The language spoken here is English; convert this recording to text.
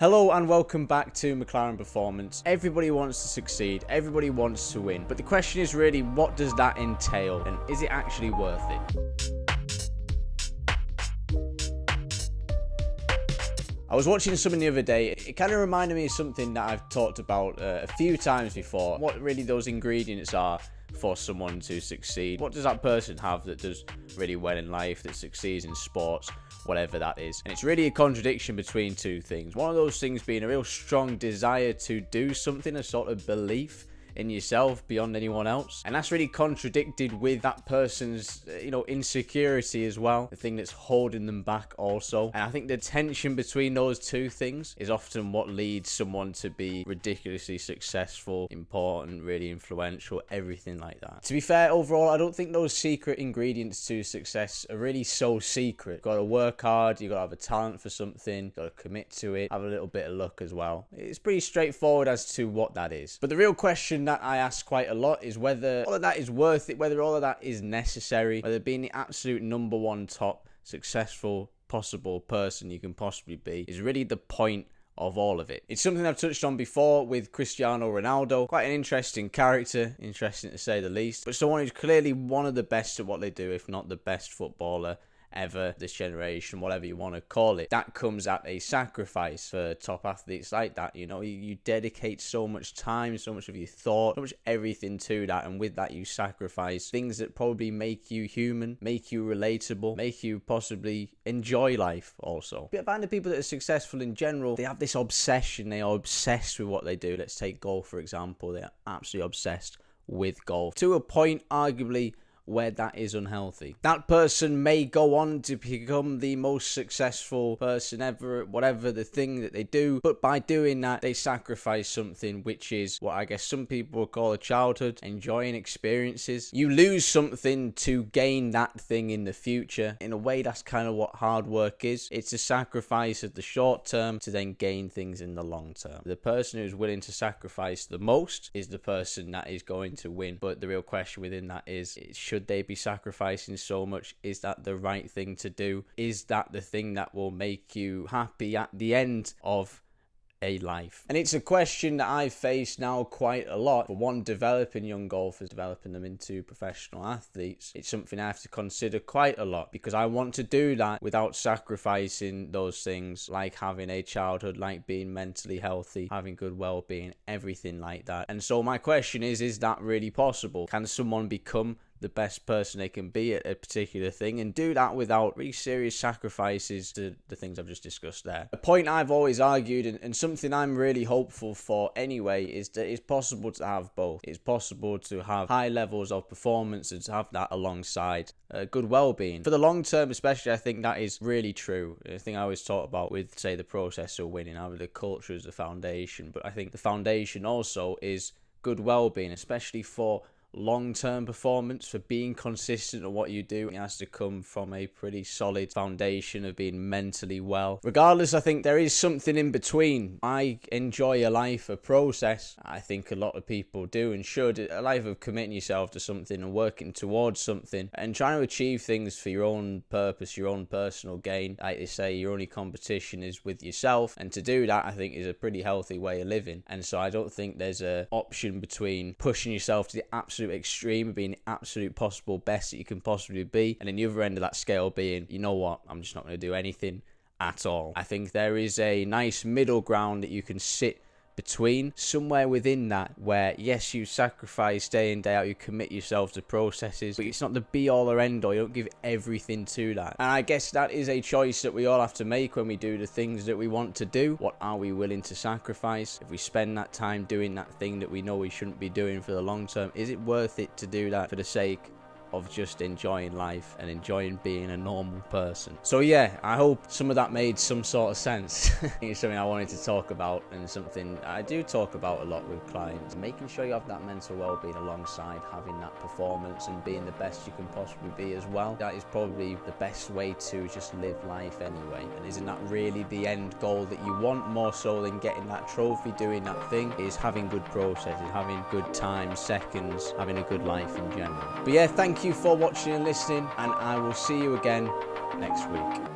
Hello and welcome back to McClaren Performance. Everybody wants to succeed, everybody wants to win, but the question is really, what does that entail and is it actually worth it? I was watching something the other day. It kind of reminded me of something that I've talked about a few times before. What really those ingredients are for someone to succeed. What does that person have that does really well in life, that succeeds in sports, whatever that is? And it's really a contradiction between two things. One of those things being a real strong desire to do something, a sort of belief in yourself beyond anyone else, and that's really contradicted with that person's insecurity as well, the thing that's holding them back also. And I think the tension between those two things is often what leads someone to be ridiculously successful, important, really influential, everything like that. To be fair, overall, I don't think those secret ingredients to success are really so secret. You've got to work hard, you've got to have a talent for something, you've got to commit to it, have a little bit of luck as well. It's pretty straightforward as to what that is. But the real question that I ask quite a lot is whether all of that is worth it, whether all of that is necessary, whether being the absolute number one top successful possible person you can possibly be is really the point of all of it. It's something I've touched on before with Cristiano Ronaldo. Quite an interesting character, interesting to say the least, but someone who's clearly one of the best at what they do, if not the best footballer ever this generation, whatever you want to call it. That comes at a sacrifice for top athletes like that. You dedicate so much time, so much of your thought, so much everything to that, and with that you sacrifice things that probably make you human, make you relatable, make you possibly enjoy life also. But I find the people that are successful in general, they have this obsession, they are obsessed with what they do. Let's take golf for example. They are absolutely obsessed with golf to a point arguably where that is unhealthy. That person may go on to become the most successful person ever, whatever the thing that they do, but by doing that, they sacrifice something which is what I guess some people would call a childhood, enjoying experiences. You lose something to gain that thing in the future. In a way, that's kind of what hard work is. It's a sacrifice of the short term to then gain things in the long term. The person who's willing to sacrifice the most is the person that is going to win. But the real question within that is, should they be sacrificing so much? Is that the right thing to do? Is that the thing that will make you happy at the end of a life? And it's a question that I've faced now quite a lot. For one, developing young golfers, developing them into professional athletes, it's something I have to consider quite a lot, because I want to do that without sacrificing those things like having a childhood, like being mentally healthy, having good well-being, everything like that. And so my question is that really possible? Can someone become the best person they can be at a particular thing and do that without really serious sacrifices to the things I've just discussed there? A point I've always argued, and something I'm really hopeful for anyway, is that it's possible to have both. It's possible to have high levels of performance and to have that alongside good well-being. For the long term especially, I think that is really true. The thing I always talk about with, say, the process of winning, how the culture is the foundation, but I think the foundation also is good well-being, especially for long-term performance, for being consistent at what you do. It has to come from a pretty solid foundation of being mentally well. Regardless, I think there is something in between. I enjoy a life of process. I think a lot of people do and should. A life of committing yourself to something and working towards something and trying to achieve things for your own purpose, your own personal gain. Like they say, your only competition is with yourself, and to do that I think is a pretty healthy way of living. And so I don't think there's an option between pushing yourself to the absolute extreme of being the absolute possible best that you can possibly be, and then the other end of that scale being, you know what, I'm just not going to do anything at all. I think there is a nice middle ground that you can sit between, somewhere within that, where yes, you sacrifice day in day out, you commit yourself to processes, but it's not the be all or end all. You don't give everything to that. And I guess that is a choice that we all have to make when we do the things that we want to do. What are we willing to sacrifice? If we spend that time doing that thing that we know we shouldn't be doing for the long term, is it worth it to do that for the sake of just enjoying life and enjoying being a normal person? So yeah, I hope some of that made some sort of sense. It's something I wanted to talk about, and something I do talk about a lot with clients. Making sure you have that mental well-being alongside having that performance and being the best you can possibly be as well. That is probably the best way to just live life anyway. And isn't that really the end goal that you want, more so than getting that trophy, doing that thing? Is having good processes, having good time, seconds, having a good life in general. But yeah, thank you for watching and listening, and I will see you again next week.